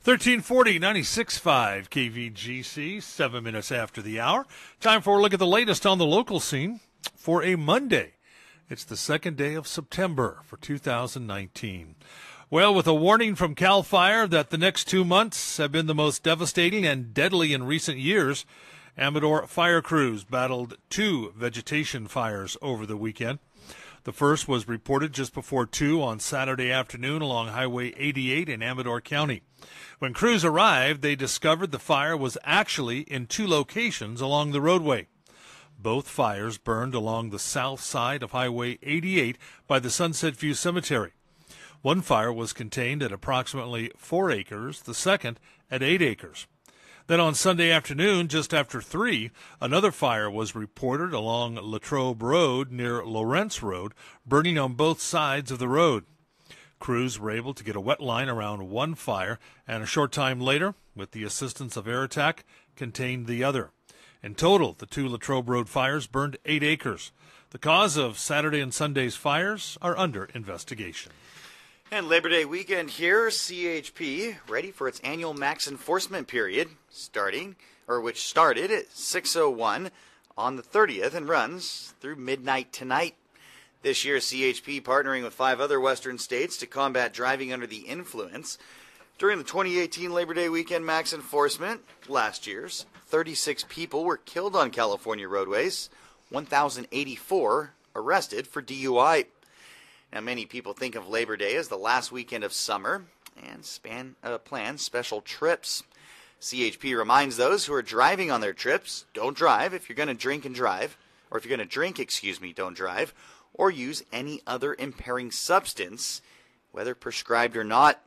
1340, 96.5 KVGC, 7 minutes after the hour. Time for a look at the latest on the local scene for a Monday. It's the second day of September for 2019. Well, with a warning from CAL FIRE that the next 2 months have been the most devastating and deadly in recent years, Amador fire crews battled 2 vegetation fires over the weekend. The first was reported just before 2 on Saturday afternoon along Highway 88 in Amador County. When crews arrived, they discovered the fire was actually in 2 locations along the roadway. Both fires burned along the south side of Highway 88 by the Sunset View Cemetery. One fire was contained at approximately 4 acres, the second at 8 acres. Then on Sunday afternoon, just after 3, another fire was reported along Latrobe Road near Lawrence Road, burning on both sides of the road. Crews were able to get a wet line around one fire, and a short time later, with the assistance of air attack, contained the other. In total, the 2 Latrobe Road fires burned 8 acres. The cause of Saturday and Sunday's fires are under investigation. And Labor Day weekend here, CHP ready for its annual max enforcement period, which started at 6:01 on the 30th and runs through midnight tonight. This year, CHP partnering with 5 other western states to combat driving under the influence. During the 2018 Labor Day weekend max enforcement, last year's 36 people were killed on California roadways, 1,084 arrested for DUI. Now, many people think of Labor Day as the last weekend of summer and plan special trips. CHP reminds those who are driving on their trips, don't drive if you're going to drink and drive, or if you're going to drink, don't drive, or use any other impairing substance, whether prescribed or not.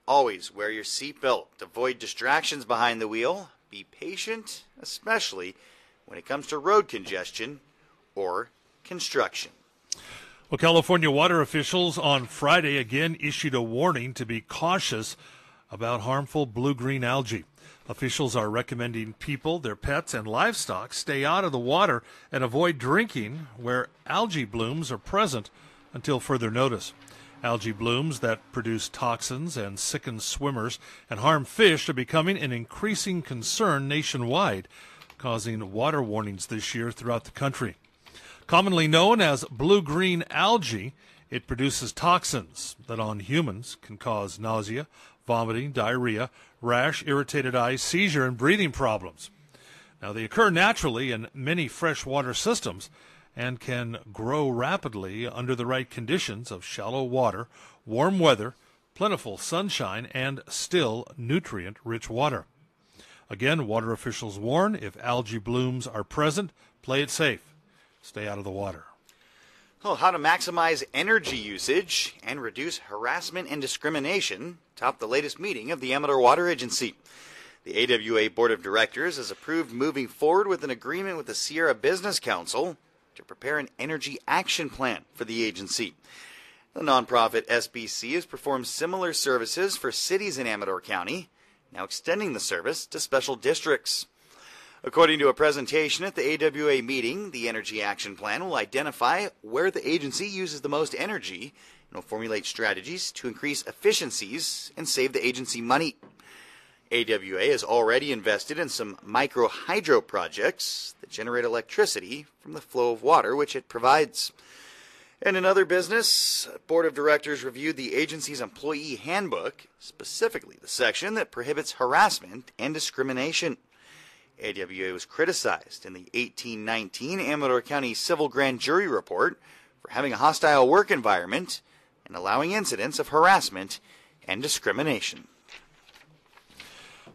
Always wear your seatbelt, avoid distractions behind the wheel, be patient, especially when it comes to road congestion or construction. Well, California water officials on Friday again issued a warning to be cautious about harmful blue-green algae. Officials are recommending people, their pets, and livestock stay out of the water and avoid drinking where algae blooms are present until further notice. Algae blooms that produce toxins and sicken swimmers and harm fish are becoming an increasing concern nationwide, causing water warnings this year throughout the country. Commonly known as blue-green algae, it produces toxins that on humans can cause nausea, vomiting, diarrhea, rash, irritated eyes, seizure, and breathing problems. Now, they occur naturally in many freshwater systems and can grow rapidly under the right conditions of shallow water, warm weather, plentiful sunshine, and still nutrient-rich water. Again, water officials warn if algae blooms are present, play it safe. Stay out of the water. How to maximize energy usage and reduce harassment and discrimination topped the latest meeting of the Amador Water Agency. The AWA Board of Directors has approved moving forward with an agreement with the Sierra Business Council to prepare an energy action plan for the agency. The nonprofit SBC has performed similar services for cities in Amador County, now extending the service to special districts. According to a presentation at the AWA meeting, the Energy Action Plan will identify where the agency uses the most energy and will formulate strategies to increase efficiencies and save the agency money. AWA has already invested in some micro-hydro projects that generate electricity from the flow of water which it provides. And in other business, Board of Directors reviewed the agency's employee handbook, specifically the section that prohibits harassment and discrimination. AWA was criticized in the 1819 Amador County Civil Grand Jury Report for having a hostile work environment and allowing incidents of harassment and discrimination.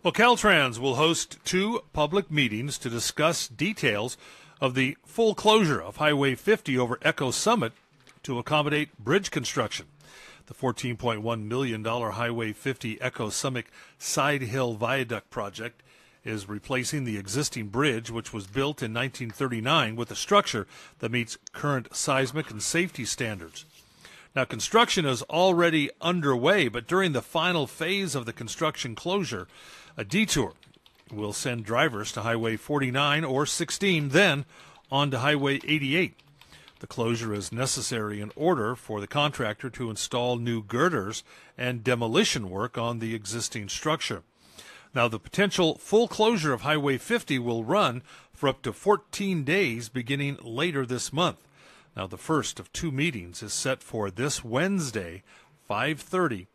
Well, Caltrans will host 2 public meetings to discuss details of the full closure of Highway 50 over Echo Summit to accommodate bridge construction. The $14.1 million Highway 50 Echo Summit Side Hill Viaduct project is replacing the existing bridge, which was built in 1939, with a structure that meets current seismic and safety standards. Now, construction is already underway, but during the final phase of the construction closure, a detour will send drivers to Highway 49 or 16, then on to Highway 88. The closure is necessary in order for the contractor to install new girders and demolition work on the existing structure. Now, the potential full closure of Highway 50 will run for up to 14 days beginning later this month. Now, the first of two meetings is set for this Wednesday, 5:30,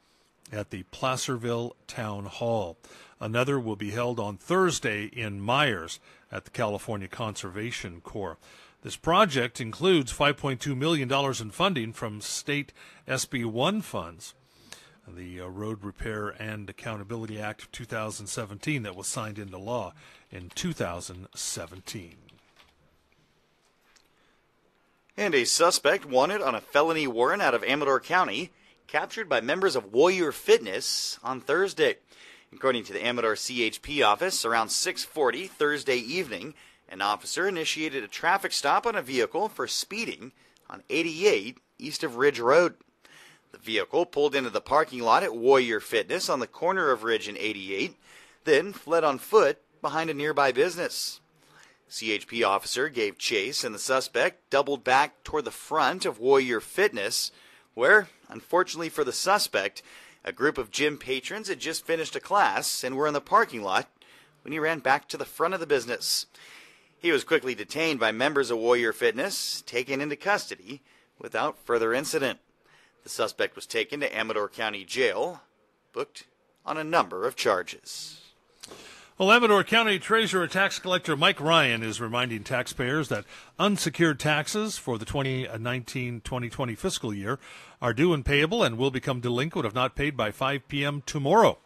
at the Placerville Town Hall. Another will be held on Thursday in Myers at the California Conservation Corps. This project includes $5.2 million in funding from state SB 1 funds, the Road Repair and Accountability Act of 2017 that was signed into law in 2017. And a suspect wanted on a felony warrant out of Amador County, captured by members of Warrior Fitness on Thursday. According to the Amador CHP office, around 6:40 Thursday evening, an officer initiated a traffic stop on a vehicle for speeding on 88 east of Ridge Road. The vehicle pulled into the parking lot at Warrior Fitness on the corner of Ridge and 88, then fled on foot behind a nearby business. CHP officer gave chase, and the suspect doubled back toward the front of Warrior Fitness, where, unfortunately for the suspect, a group of gym patrons had just finished a class and were in the parking lot when he ran back to the front of the business. He was quickly detained by members of Warrior Fitness, taken into custody without further incident. The suspect was taken to Amador County Jail, booked on a number of charges. Well, Amador County Treasurer Tax Collector Mike Ryan is reminding taxpayers that unsecured taxes for the 2019-2020 fiscal year are due and payable and will become delinquent if not paid by 5 p.m. tomorrow.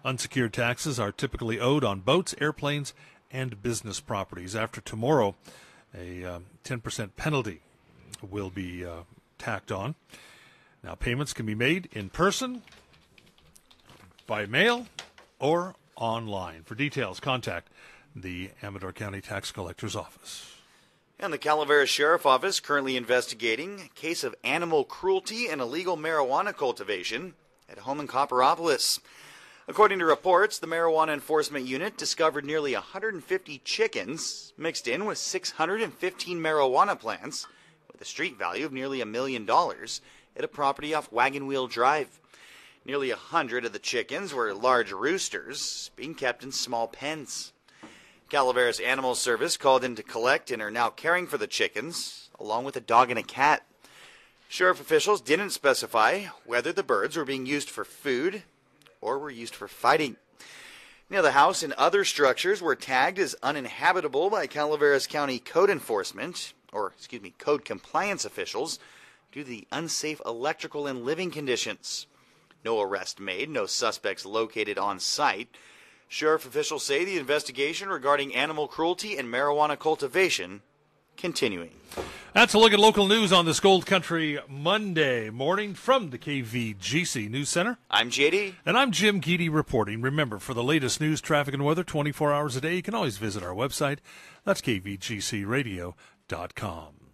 Unsecured taxes are typically owed on boats, airplanes, and business properties. After tomorrow, a 10% penalty will be tacked on. Now, payments can be made in person, by mail, or online. For details, contact the Amador County Tax Collector's Office. And the Calaveras Sheriff Office currently investigating a case of animal cruelty and illegal marijuana cultivation at a home in Copperopolis. According to reports, the Marijuana Enforcement Unit discovered nearly 150 chickens mixed in with 615 marijuana plants with a street value of nearly $1 million at a property off Wagon Wheel Drive. Nearly 100 of the chickens were large roosters being kept in small pens. Calaveras Animal Service called in to collect and are now caring for the chickens, along with a dog and a cat. Sheriff officials didn't specify whether the birds were being used for food or were used for fighting. Now, the house and other structures were tagged as uninhabitable by Calaveras County code compliance officials due to the unsafe electrical and living conditions. No arrest made, no suspects located on site. Sheriff officials say the investigation regarding animal cruelty and marijuana cultivation continuing. That's a look at local news on this Gold Country Monday morning from the KVGC News Center. I'm JD. And I'm Jim Geedy reporting. Remember, for the latest news, traffic, and weather 24 hours a day, you can always visit our website. That's kvgcradio.com.